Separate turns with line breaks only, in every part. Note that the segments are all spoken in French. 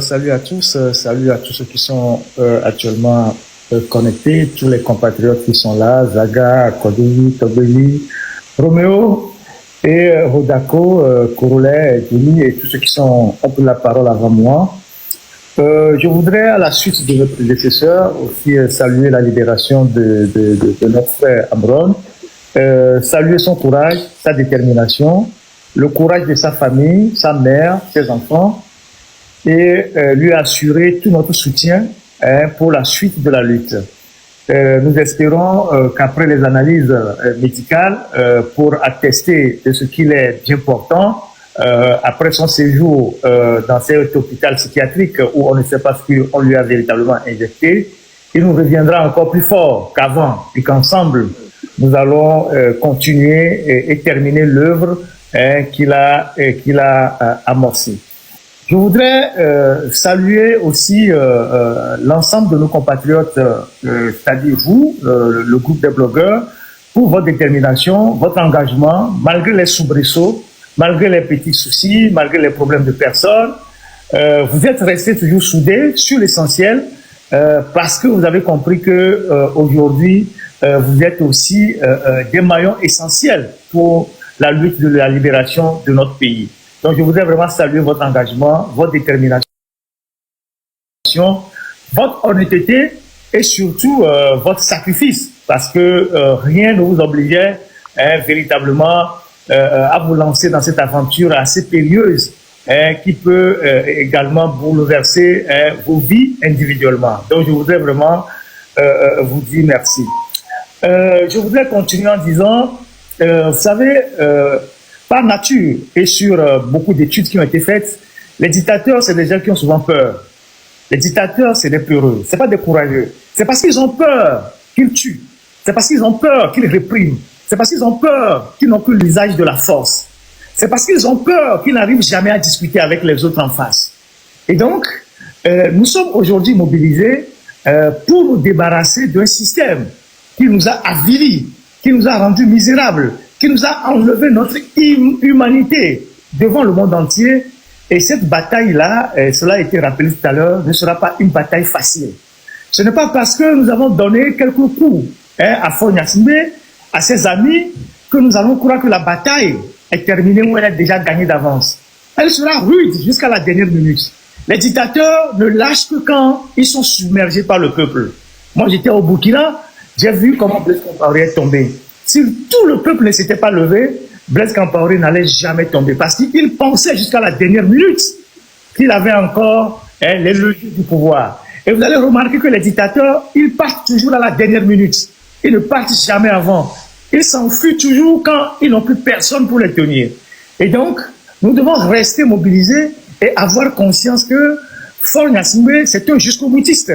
Salut à tous, salut à tous ceux qui sont actuellement connectés, tous les compatriotes qui sont là, Zaga, Kodini, Tobeli, Roméo et Rodako, Kouroulé, Dini et tous ceux qui ont pris la parole avant moi. Je voudrais, à la suite de notre prédécesseur, aussi saluer la libération de notre frère Amron, saluer son courage, sa détermination, le courage de sa famille, sa mère, ses enfants, et lui assurer tout notre soutien pour la suite de la lutte. Nous espérons qu'après les analyses médicales, pour attester de ce qu'il est bien portant, après son séjour dans cet hôpital psychiatrique où on ne sait pas ce qu'on lui a véritablement injecté, il nous reviendra encore plus fort qu'avant et qu'ensemble, nous allons continuer et terminer l'œuvre qu'il a amorcée. Je voudrais saluer aussi l'ensemble de nos compatriotes, c'est-à-dire vous, le groupe des blogueurs, pour votre détermination, votre engagement, malgré les soubresauts, malgré les petits soucis, malgré les problèmes de personnes. Vous êtes restés toujours soudés sur l'essentiel parce que vous avez compris que aujourd'hui, vous êtes aussi des maillons essentiels pour la lutte de la libération de notre pays. Donc, je voudrais vraiment saluer votre engagement, votre détermination, votre honnêteté et surtout votre sacrifice, parce que rien ne vous obligeait véritablement à vous lancer dans cette aventure assez périlleuse qui peut également bouleverser vos vies individuellement. Donc, je voudrais vraiment vous dire merci. Je voudrais continuer en disant, vous savez, par nature et sur beaucoup d'études qui ont été faites, les dictateurs, c'est des gens qui ont souvent peur. Les dictateurs, c'est des peureux, c'est pas des courageux. C'est parce qu'ils ont peur qu'ils tuent. C'est parce qu'ils ont peur qu'ils répriment. C'est parce qu'ils ont peur qu'ils n'ont plus l'usage de la force. C'est parce qu'ils ont peur qu'ils n'arrivent jamais à discuter avec les autres en face. Et donc, nous sommes aujourd'hui mobilisés pour nous débarrasser d'un système qui nous a avilis, qui nous a rendus misérables, qui nous a enlevé notre humanité devant le monde entier. Et cette bataille-là, cela a été rappelé tout à l'heure, ne sera pas une bataille facile. Ce n'est pas parce que nous avons donné quelques coups à Faure-Gnassingbé, à ses amis, que nous allons croire que la bataille est terminée ou elle est déjà gagnée d'avance. Elle sera rude jusqu'à la dernière minute. Les dictateurs ne lâchent que quand ils sont submergés par le peuple. Moi, j'étais au Burkina, j'ai vu comment Blaise Compaoré est tombé. Si tout le peuple ne s'était pas levé, Blaise Compaoré n'allait jamais tomber. Parce qu'il pensait jusqu'à la dernière minute qu'il avait encore les leviers du pouvoir. Et vous allez remarquer que les dictateurs, ils partent toujours à la dernière minute. Ils ne partent jamais avant. Ils s'enfuient toujours quand ils n'ont plus personne pour les tenir. Et donc, nous devons rester mobilisés et avoir conscience que Faure-Gnassingbé, c'est un jusqu'au-boutiste.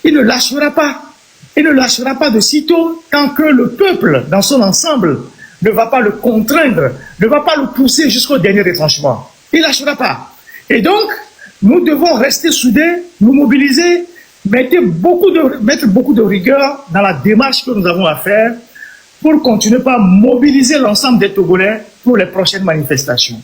Il ne lâchera pas. Il ne lâchera pas de sitôt tant que le peuple, dans son ensemble, ne va pas le contraindre, ne va pas le pousser jusqu'au dernier retranchement. Il ne lâchera pas. Et donc, nous devons rester soudés, nous mobiliser, mettre beaucoup de rigueur dans la démarche que nous avons à faire pour continuer par mobiliser l'ensemble des Togolais pour les prochaines manifestations.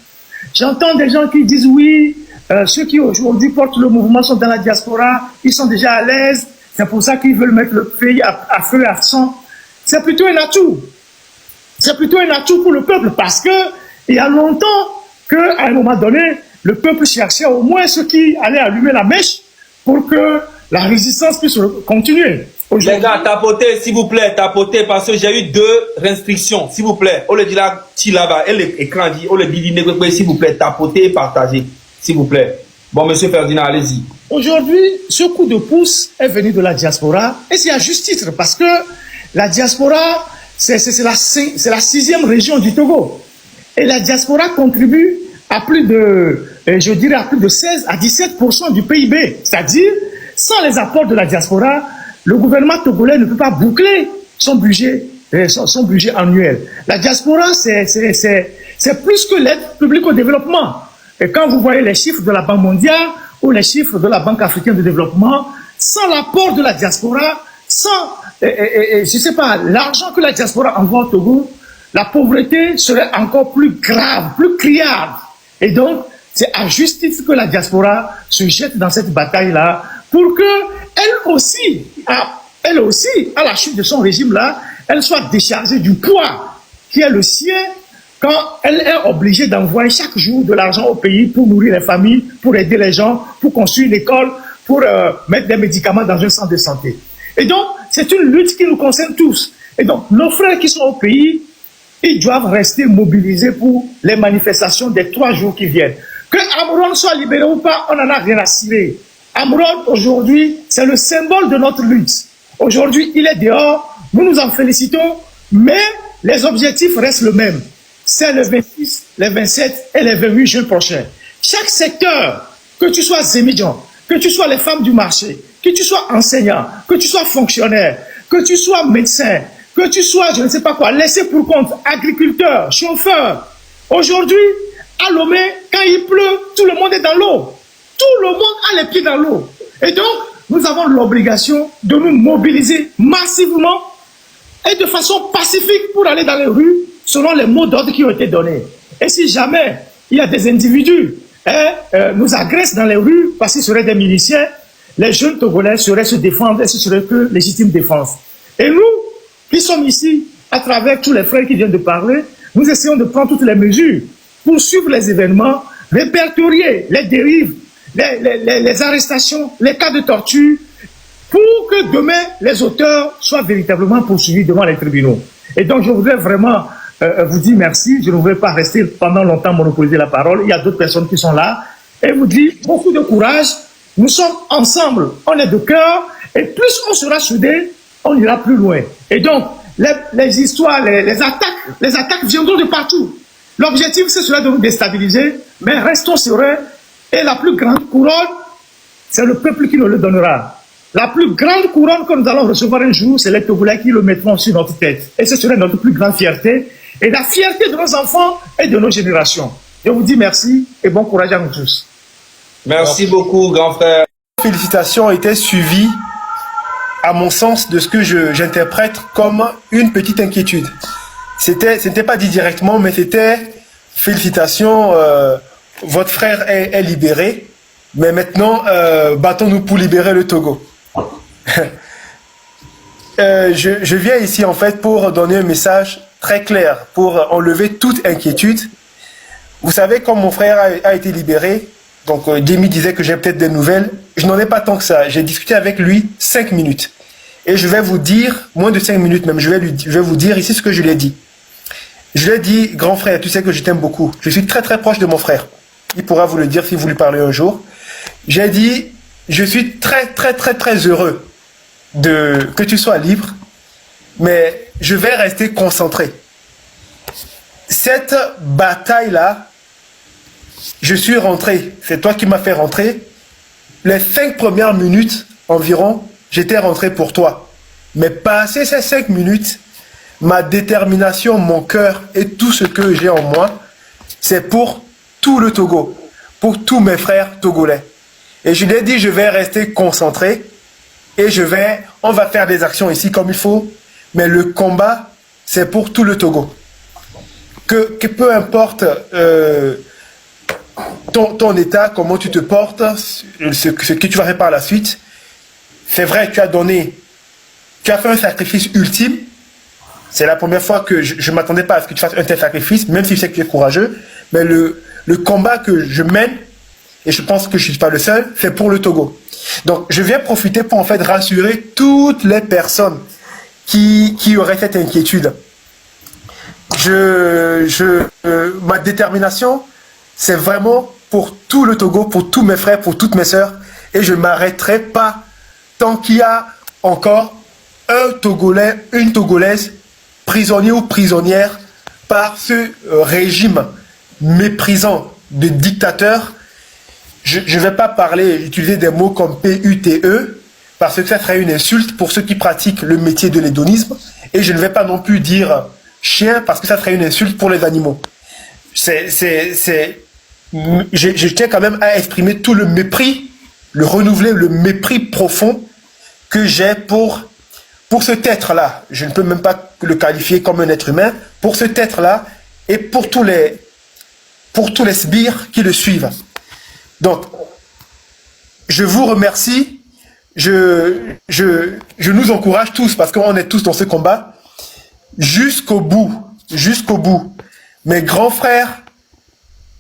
J'entends des gens qui disent oui, ceux qui aujourd'hui portent le mouvement sont dans la diaspora, ils sont déjà à l'aise. C'est pour ça qu'ils veulent mettre le pays à feu et à sang. C'est plutôt un atout. C'est plutôt un atout pour le peuple parce que il y a longtemps qu'à un moment donné, le peuple cherchait au moins ceux qui allaient allumer la mèche pour que la résistance puisse continuer.
Les gars, tapotez, s'il vous plaît, tapotez, parce que j'ai eu 2 restrictions, s'il vous plaît. On le dit là, là-bas, et l'écran dit, on le dit, s'il vous plaît, tapotez et partagez, s'il vous plaît. Bon, monsieur Ferdinand, allez-y.
Aujourd'hui, ce coup de pouce est venu de la diaspora, et c'est à juste titre, parce que la diaspora, c'est la 6e région du Togo. Et la diaspora contribue à plus de, je dirais, à plus de 16 à 17% du PIB. C'est-à-dire, sans les apports de la diaspora, le gouvernement togolais ne peut pas boucler son budget annuel. La diaspora, c'est plus que l'aide publique au développement. Et quand vous voyez les chiffres de la Banque mondiale ou les chiffres de la Banque africaine de développement, sans l'apport de la diaspora, sans, je sais pas, l'argent que la diaspora envoie au Togo, la pauvreté serait encore plus grave, plus criarde. Et donc, c'est à juste titre que la diaspora se jette dans cette bataille-là pour que elle aussi, à la chute de son régime-là, elle soit déchargée du poids qui est le sien quand elle est obligée d'envoyer chaque jour de l'argent au pays pour nourrir les familles, pour aider les gens, pour construire l'école, pour mettre des médicaments dans un centre de santé. Et donc, c'est une lutte qui nous concerne tous. Et donc, nos frères qui sont au pays, ils doivent rester mobilisés pour les manifestations des 3 jours qui viennent. Que Amouron soit libéré ou pas, on n'en a rien à cirer. Amouron, aujourd'hui, c'est le symbole de notre lutte. Aujourd'hui, il est dehors, nous nous en félicitons, mais les objectifs restent les mêmes. C'est le 26, le 27 et le 28 juin prochain. Chaque secteur, que tu sois étudiant, que tu sois les femmes du marché, que tu sois enseignant, que tu sois fonctionnaire, que tu sois médecin, que tu sois, je ne sais pas quoi, laissé pour compte, agriculteur, chauffeur. Aujourd'hui, à Lomé, quand il pleut, tout le monde est dans l'eau. Tout le monde a les pieds dans l'eau. Et donc, nous avons l'obligation de nous mobiliser massivement et de façon pacifique pour aller dans les rues selon les mots d'ordre qui ont été donnés. Et si jamais il y a des individus nous agressent dans les rues parce qu'ils seraient des miliciens, les jeunes Togolais seraient se défendre et ce serait que légitime défense. Et nous, qui sommes ici, à travers tous les frères qui viennent de parler, nous essayons de prendre toutes les mesures pour suivre les événements, répertorier les dérives, les arrestations, les cas de torture, pour que demain, les auteurs soient véritablement poursuivis devant les tribunaux. Et donc, je voudrais vraiment vous dire merci. Je ne voudrais pas rester pendant longtemps monopoliser la parole. Il y a d'autres personnes qui sont là. Et vous dire beaucoup de courage. Nous sommes ensemble. On est de cœur. Et plus on sera soudés, on ira plus loin. Et donc, les histoires, les attaques viendront de partout. L'objectif, c'est cela de nous déstabiliser. Mais restons sereins. Et la plus grande couronne, c'est le peuple qui nous le donnera. La plus grande couronne que nous allons recevoir un jour, c'est les Togolais qui le mettront sur notre tête. Et ce serait notre plus grande fierté. Et la fierté de nos enfants et de nos générations. Je vous dis merci et bon courage à nous tous.
Merci beaucoup, grand frère.
Félicitations étaient suivies, à mon sens, de ce que j'interprète comme une petite inquiétude. Ce n'était pas dit directement, mais c'était félicitations, votre frère est libéré, mais maintenant, battons-nous pour libérer le Togo. Je viens ici en fait pour donner un message très clair, pour enlever toute inquiétude. Vous savez, comme mon frère a été libéré, donc Demi disait que j'ai peut-être des nouvelles, je n'en ai pas tant que ça. J'ai discuté avec lui 5 minutes. Et je vais vous dire, moins de 5 minutes même, je vais vous dire ici ce que je lui ai dit. Je lui ai dit, grand frère, tu sais que je t'aime beaucoup. Je suis très très proche de mon frère. Il pourra vous le dire si vous lui parlez un jour. J'ai dit, je suis très très très très heureux que tu sois libre, mais je vais rester concentré. Cette bataille-là, je suis rentré, c'est toi qui m'as fait rentrer. Les 5 premières minutes environ, j'étais rentré pour toi. Mais passé ces 5 minutes, ma détermination, mon cœur et tout ce que j'ai en moi, c'est pour tout le Togo, pour tous mes frères togolais. Et je lui ai dit, je vais rester concentré et on va faire des actions ici comme il faut, mais le combat, c'est pour tout le Togo. Que peu importe ton état, comment tu te portes, ce que tu vas faire par la suite, c'est vrai, tu as fait un sacrifice ultime. C'est la première fois que je ne m'attendais pas à ce que tu fasses un tel sacrifice, même si je sais que tu es courageux, mais le combat que je mène, et je pense que je ne suis pas le seul, c'est pour le Togo. Donc, je viens profiter pour en fait rassurer toutes les personnes qui auraient cette inquiétude. Ma détermination, c'est vraiment pour tout le Togo, pour tous mes frères, pour toutes mes sœurs, et je ne m'arrêterai pas tant qu'il y a encore un Togolais, une Togolaise, prisonnier ou prisonnière par ce régime méprisant de dictateur. Je ne vais pas utiliser des mots comme PUTE, parce que ça serait une insulte pour ceux qui pratiquent le métier de l'hédonisme, et je ne vais pas non plus dire chien, parce que ça serait une insulte pour les animaux. Je tiens quand même à exprimer tout le mépris, le renouveler, le mépris profond que j'ai pour cet être-là. Je ne peux même pas le qualifier comme un être humain, pour cet être-là et pour tous les sbires qui le suivent. Donc, je vous remercie. Je nous encourage tous, parce qu'on est tous dans ce combat, jusqu'au bout. Jusqu'au bout. Mes grands frères,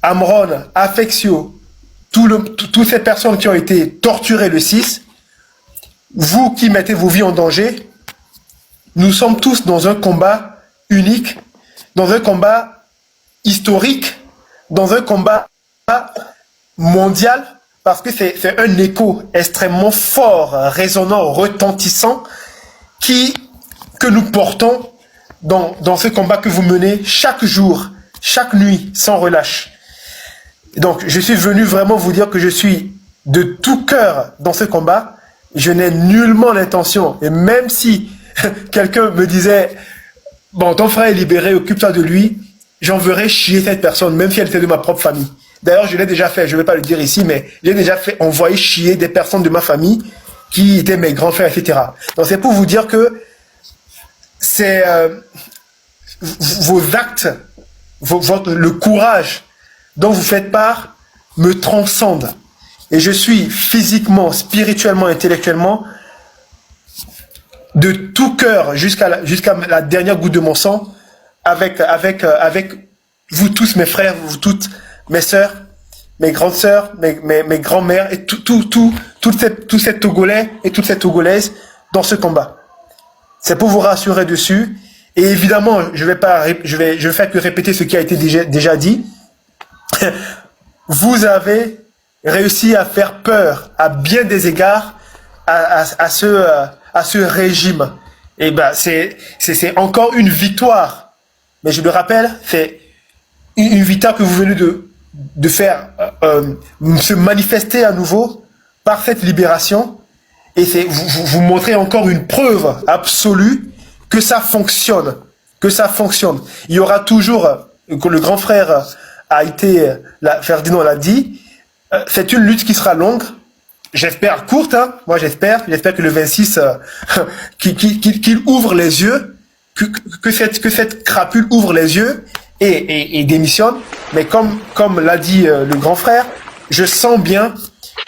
Amron, Affectio, toutes ces personnes qui ont été torturées le 6, vous qui mettez vos vies en danger, nous sommes tous dans un combat unique, dans un combat historique, dans un combat mondial, parce que c'est un écho extrêmement fort, résonnant, retentissant, que nous portons dans ce combat que vous menez chaque jour, chaque nuit, sans relâche. Donc, je suis venu vraiment vous dire que je suis de tout cœur dans ce combat. Je n'ai nullement l'intention, et même si quelqu'un me disait, bon, ton frère est libéré, occupe-toi de lui, j'enverrai chier cette personne, même si elle était de ma propre famille. D'ailleurs, je l'ai déjà fait, je ne vais pas le dire ici, mais j'ai déjà fait envoyer chier des personnes de ma famille qui étaient mes grands frères, etc. Donc, c'est pour vous dire que c'est vos actes, le courage dont vous faites part me transcende. Et je suis physiquement, spirituellement, intellectuellement, de tout cœur jusqu'à la dernière goutte de mon sang, avec vous tous, mes frères, vous toutes, mes sœurs, mes grandes sœurs, mes grands-mères, et tous ces Togolais et toutes ces Togolaises dans ce combat. C'est pour vous rassurer dessus. Et évidemment, je vais faire que répéter ce qui a été déjà dit. Vous avez réussi à faire peur à bien des égards à ce régime. Et ben c'est encore une victoire. Mais je le rappelle, c'est une victoire que vous venez de faire se manifester à nouveau par cette libération. Et vous montrez encore une preuve absolue que ça fonctionne. Que ça fonctionne. Il y aura toujours, que le grand frère Ferdinand l'a dit, c'est une lutte qui sera longue. J'espère courte, hein. Moi j'espère que le 26, qu'il ouvre les yeux, que cette crapule ouvre les yeux et démissionne. Mais comme l'a dit le grand frère, je sens bien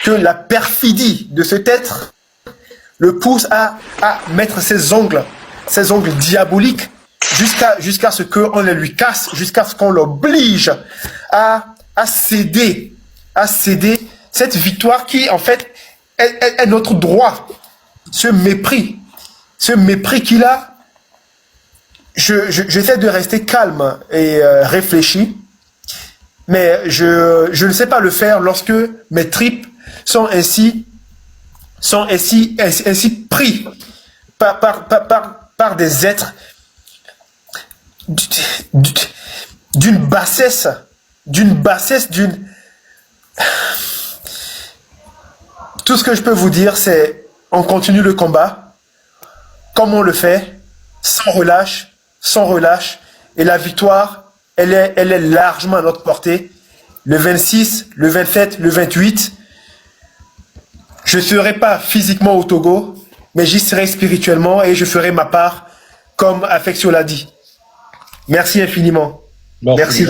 que la perfidie de cet être le pousse à mettre ses ongles diaboliques jusqu'à ce qu'on les lui casse, jusqu'à ce qu'on l'oblige à céder cette victoire qui, en fait, est notre droit. Ce mépris qu'il a, j'essaie de rester calme et réfléchi, mais je ne sais pas le faire lorsque mes tripes sont ainsi pris par des êtres d'une bassesse, Tout ce que je peux vous dire, c'est on continue le combat, comme on le fait, sans relâche, et la victoire, elle est largement à notre portée. Le 26, le 27, le 28, je ne serai pas physiquement au Togo, mais j'y serai spirituellement et je ferai ma part, comme Affectio l'a dit. Merci infiniment.
Merci.